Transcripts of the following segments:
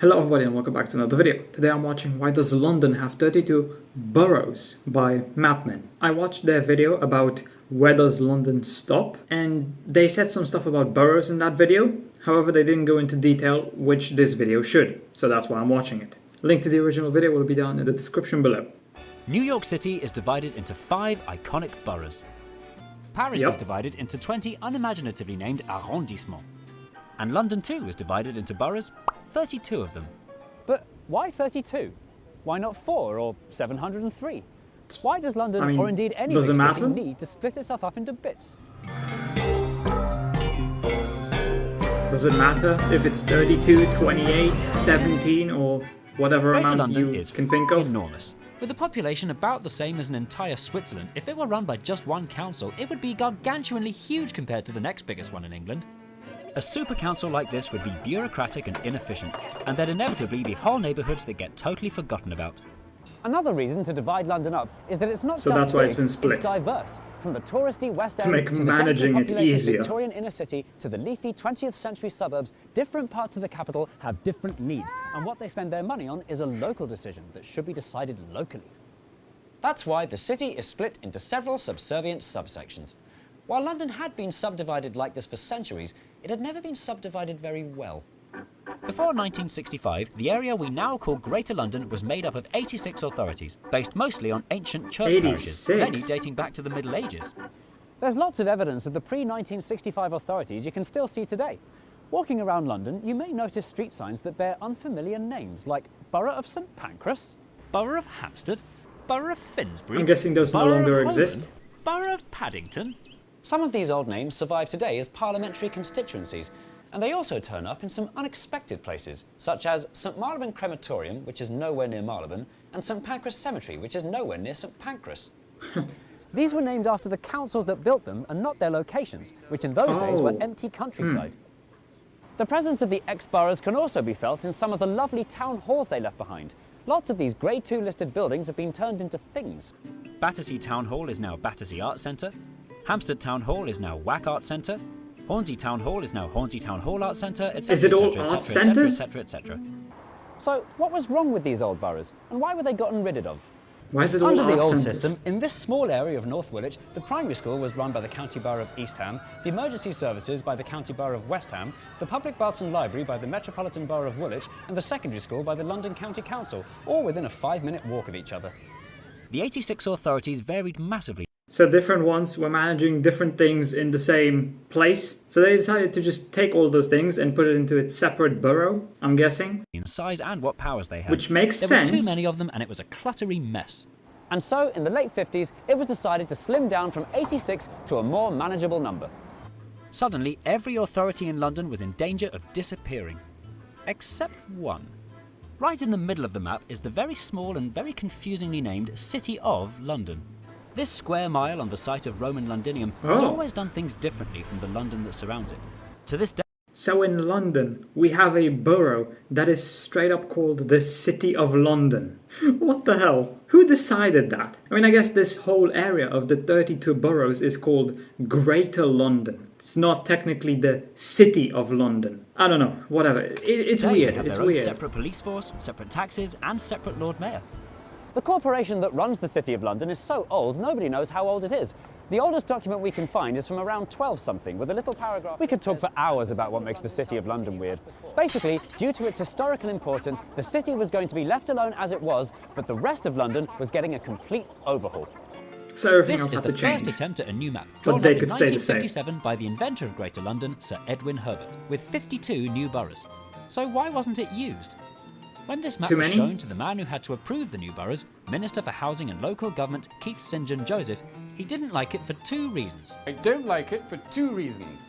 Hello everybody and welcome back to another video. Today I'm watching Why Does London Have 32 Boroughs by Mapman. I watched their video about where does London stop, and they said some stuff about boroughs in that video. However, they didn't go into detail, which this video should, so that's why I'm watching it. Link to the original video will be down in the description below. New York City is divided into 5 iconic boroughs. Paris is divided into 20 unimaginatively named arrondissements. And London too is divided into boroughs, 32 of them. But why 32? Why not 4 or 703? Why does London, or indeed any big city, need to split itself up into bits? Does it matter if it's 32, 28, 17 or whatever Greater amount London you is can think of? Enormous. With a population about the same as an entire Switzerland, if it were run by just one council, it would be gargantuanly huge compared to the next biggest one in England. A super council like this would be bureaucratic and inefficient, and there'd inevitably be whole neighbourhoods that get totally forgotten about. Another reason to divide London up is that it's not So just that's why big, it's been split. It's diverse. From the touristy West To End make to the managing densely it populated easier. Victorian inner city to the leafy 20th century suburbs, different parts of the capital have different needs, and what they spend their money on is a local decision that should be decided locally. That's why the city is split into several subservient subsections. While London had been subdivided like this for centuries, it had never been subdivided very well. Before 1965, the area we now call Greater London was made up of 86 authorities, based mostly on ancient church parishes, many dating back to the Middle Ages. There's lots of evidence of the pre-1965 authorities you can still see today. Walking around London, you may notice street signs that bear unfamiliar names, like Borough of St Pancras, Borough of Hampstead, Borough of Finsbury. I'm guessing those no longer exist. Borough of Paddington. Some of these old names survive today as parliamentary constituencies, and they also turn up in some unexpected places, such as St Marylebone Crematorium, which is nowhere near Marylebone, and St Pancras Cemetery, which is nowhere near St Pancras. These were named after the councils that built them and not their locations, which in those days were empty countryside. The presence of the ex-boroughs can also be felt in some of the lovely town halls they left behind. Lots of these Grade 2 listed buildings have been turned into things. Battersea Town Hall is now Battersea Arts Centre. Hampstead Town Hall is now Wack Arts Centre. Hornsey Town Hall is now Hornsey Town Hall Arts Centre, etc. Is it all art centres? etc. So what was wrong with these old boroughs, and why were they gotten rid of? Why is it all Under the art old centres? system, in this small area of North Woolwich, the primary school was run by the County Borough of East Ham, the emergency services by the County Borough of West Ham, the public baths and library by the Metropolitan Borough of Woolwich, and the secondary school by the London County Council, all within a 5-minute walk of each other. The 86 authorities varied massively. So different ones were managing different things in the same place. So they decided to just take all those things and put it into its separate borough, I'm guessing. In size and what powers they had. Which makes there sense. There were too many of them and it was a cluttery mess. And so, in the late 50s, it was decided to slim down from 86 to a more manageable number. Suddenly, every authority in London was in danger of disappearing. Except one. Right in the middle of the map is the very small and very confusingly named City of London. This square mile on the site of Roman Londinium has always done things differently from the London that surrounds it. To this day. So in London, we have a borough that is straight up called the City of London. What the hell? Who decided that? I mean, I guess this whole area of the 32 boroughs is called Greater London. It's not technically the City of London. I don't know, whatever. It's weird, They have it's their own weird. separate police force, separate taxes, and separate Lord Mayor. The corporation that runs the City of London is so old, nobody knows how old it is. The oldest document we can find is from around 12-something, with a little paragraph. We could talk for hours about what makes the City of London weird. Basically, due to its historical importance, the city was going to be left alone as it was, but the rest of London was getting a complete overhaul. So everything This else is had the to change. first attempt at a new map, But drawn they up in could stay the same. 1957 by the inventor of Greater London, Sir Edwin Herbert, with 52 new boroughs. So why wasn't it used? When this map Too was many? shown to the man who had to approve the new boroughs, Minister for Housing and Local Government Keith St John Joseph, he didn't like it for 2 reasons. I don't like it for 2 reasons.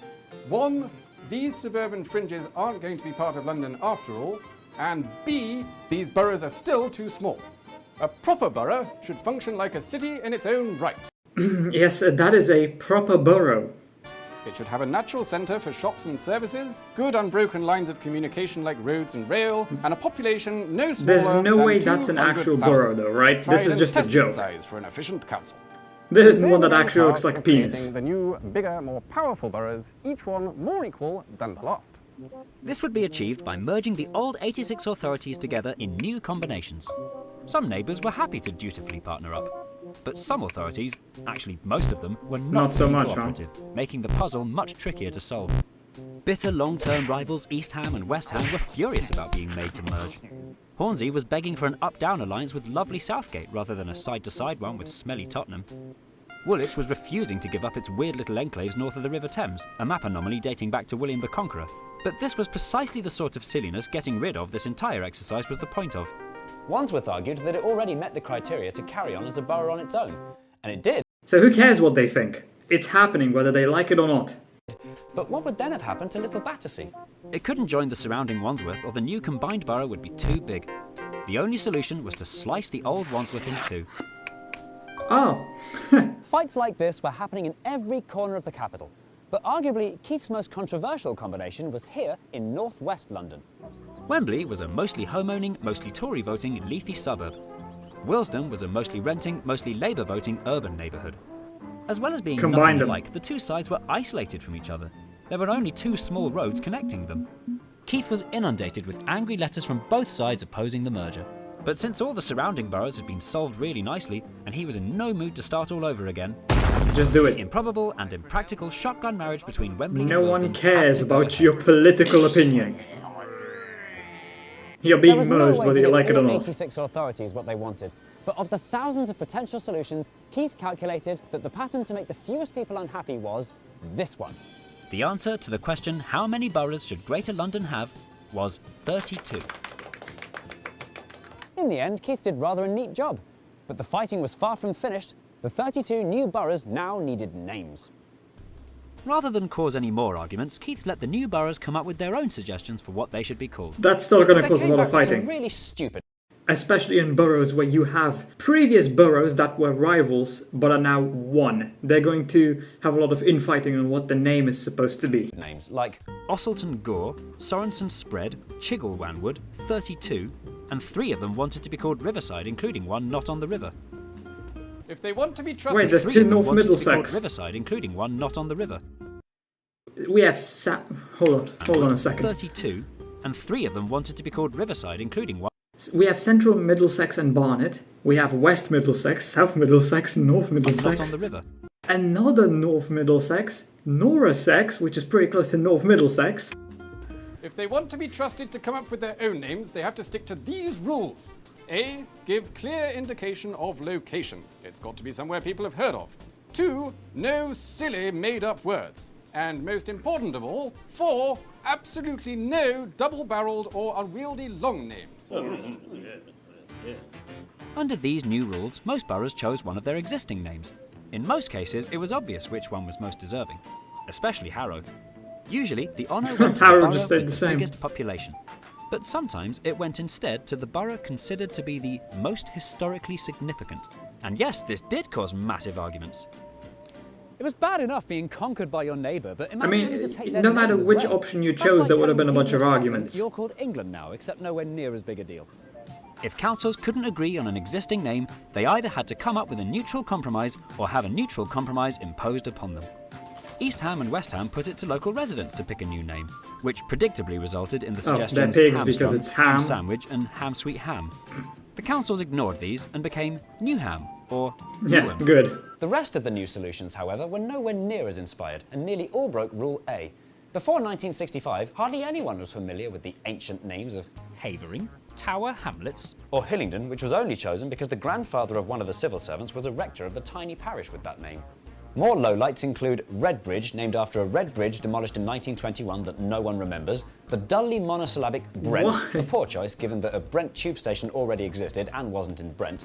One, these suburban fringes aren't going to be part of London after all, and B, these boroughs are still too small. A proper borough should function like a city in its own right. Yes, that is a proper borough. It should have a natural centre for shops and services, good unbroken lines of communication like roads and rail, and a population no smaller There's no than way that's an actual 200,000. borough though, right? Try This an is just a intestine joke. size for an efficient council. There isn't one that actually looks like a penis. The new, bigger, more powerful boroughs, each one more equal than the last. This would be achieved by merging the old 86 authorities together in new combinations. Some neighbours were happy to dutifully partner up, but some authorities, actually most of them, were not so really much, huh? cooperative, making the puzzle much trickier to solve. Bitter long-term rivals East Ham and West Ham were furious about being made to merge. Hornsey was begging for an up-down alliance with lovely Southgate rather than a side-to-side one with smelly Tottenham. Woolwich was refusing to give up its weird little enclaves north of the River Thames, a map anomaly dating back to William the Conqueror. But this was precisely the sort of silliness getting rid of this entire exercise was the point of. Wandsworth argued that it already met the criteria to carry on as a borough on its own, and it did. So who cares what they think? It's happening whether they like it or not. But what would then have happened to Little Battersea? It couldn't join the surrounding Wandsworth or the new combined borough would be too big. The only solution was to slice the old Wandsworth in two. Oh. Fights like this were happening in every corner of the capital. But arguably, Keith's most controversial combination was here in northwest London. Wembley was a mostly home-owning, mostly Tory-voting, leafy suburb. Willesden was a mostly renting, mostly Labour-voting urban neighbourhood. As well as being Combined nothing them. alike, the two sides were isolated from each other. There were only two small roads connecting them. Keith was inundated with angry letters from both sides opposing the merger. But since all the surrounding boroughs had been solved really nicely, and he was in no mood to start all over again, Just do it. the improbable and impractical shotgun marriage between Wembley No and one Willesden cares had to go about ahead. your political opinion. You're There being was no merged way whether to you give like it or all not. 86 authorities what they wanted. But of the thousands of potential solutions, Keith calculated that the pattern to make the fewest people unhappy was this one. The answer to the question, how many boroughs should Greater London have, was 32. In the end, Keith did rather a neat job. But the fighting was far from finished. The 32 new boroughs now needed names. Rather than cause any more arguments, Keith let the new boroughs come up with their own suggestions for what they should be called. That's still going to They cause a came lot back of with some fighting. really stupid. Especially in boroughs where you have previous boroughs that were rivals but are now one. They're going to have a lot of infighting on what the name is supposed to be. names, like Osselton Gore, Sorensen Spread, Chiggle-Wanwood, 32, and 3 of them wanted to be called Riverside, including one not on the river. If they want to be Wait, trusted, there's 3 two of them North wanted to be called Middlesex. Riverside, including one not on the river. We have hold on a second. 32, and 3 of them wanted to be called Riverside, including one We have Central Middlesex and Barnet. We have West Middlesex, South Middlesex, North not Middlesex. on the river. Another North Middlesex, Norasex, which is pretty close to North Middlesex. if they want to be trusted to come up with their own names, they have to stick to these rules. A. Give clear indication of location. It's got to be somewhere people have heard of. 2. No silly made-up words. And most important of all, 4. Absolutely no double-barreled or unwieldy long names. Under these new rules, most boroughs chose one of their existing names. In most cases, it was obvious which one was most deserving, especially Harrow. Usually, the honour went to the Harrow borough just stayed with the the same. biggest population. But sometimes it went instead to the borough considered to be the most historically significant. And yes, this did cause massive arguments. It was bad enough being conquered by your neighbour, but I imagine mean, having to take their no name matter as which well. option you That's chose, like there would have telling been a bunch people of Scotland, arguments. You're called England now, except nowhere near as big a deal. If councils couldn't agree on an existing name, they either had to come up with a neutral compromise or have a neutral compromise imposed upon them. East Ham and West Ham put it to local residents to pick a new name, which predictably resulted in the they're suggestions pigs because Hamstrung, it's ham. ham sandwich and ham sweet ham. The councils ignored these and became Newham or Yeah, Newham. good. The rest of the new solutions, however, were nowhere near as inspired, and nearly all broke Rule A. Before 1965, hardly anyone was familiar with the ancient names of Havering, Tower Hamlets, or Hillingdon, which was only chosen because the grandfather of one of the civil servants was a rector of the tiny parish with that name. More lowlights include Redbridge, named after a red bridge demolished in 1921 that no one remembers, the dully monosyllabic Brent, Why? a poor choice given that a Brent tube station already existed and wasn't in Brent.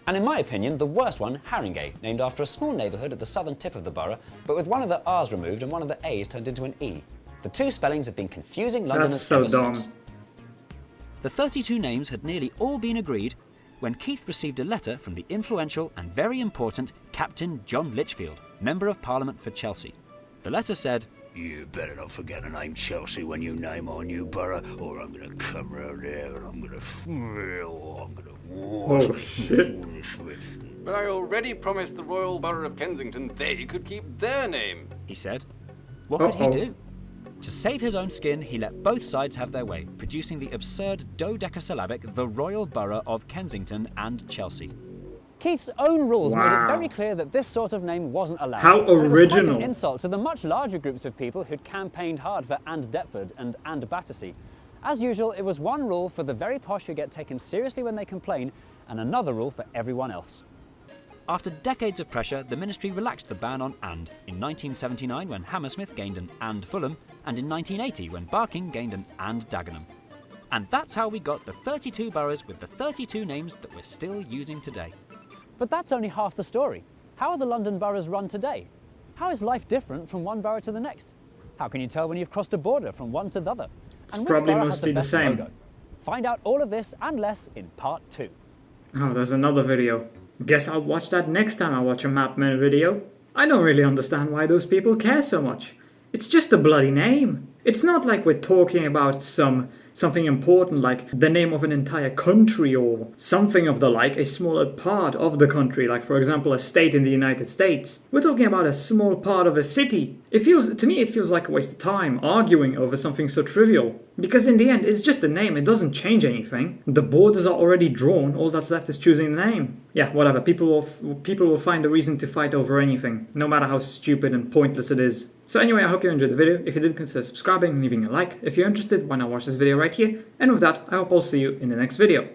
And in my opinion, the worst one, Haringey, named after a small neighbourhood at the southern tip of the borough, but with one of the R's removed and one of the A's turned into an E. The two spellings have been confusing Londoners That's so ever dumb. since. The 32 names had nearly all been agreed when Keith received a letter from the influential and very important Captain John Lichfield, Member of Parliament for Chelsea. The letter said, You better not forget the name Chelsea when you name our new borough, or I'm gonna come round there and I'm gonna wash Oh, shit. But I already promised the Royal Borough of Kensington they could keep their name. he said. What could he Uh-oh. do? To save his own skin, he let both sides have their way, producing the absurd dodecasyllabic The Royal Borough of Kensington and Chelsea. Keith's own rules made Wow. it very clear that this sort of name wasn't allowed. How And it was quite original. an insult to the much larger groups of people who'd campaigned hard for and Deptford and Battersea. As usual, it was one rule for the very posh who get taken seriously when they complain, and another rule for everyone else. After decades of pressure, the ministry relaxed the ban on and in 1979 when Hammersmith gained an and Fulham, and in 1980 when Barking gained an and Dagenham. And that's how we got the 32 boroughs with the 32 names that we're still using today. But that's only half the story. How are the London boroughs run today? How is life different from one borough to the next? How can you tell when you've crossed a border from one to the other? It's And which probably borough has mostly the best same. logo? Find out all of this and less in part 2. Oh, there's another video. Guess I'll watch that next time I watch a Mapman video. I don't really understand why those people care so much. It's just a bloody name. It's not like we're talking about something important like the name of an entire country or something of the like, a smaller part of the country, like for example a state in the United States. We're talking about a small part of a city. To me it feels like a waste of time arguing over something so trivial. Because in the end it's just a name, it doesn't change anything. The borders are already drawn, all that's left is choosing the name. Yeah, whatever, people will find a reason to fight over anything, no matter how stupid and pointless it is. So anyway, I hope you enjoyed the video. If you did, consider subscribing and leaving a like. If you're interested, why not watch this video right here? And with that, I hope I'll see you in the next video.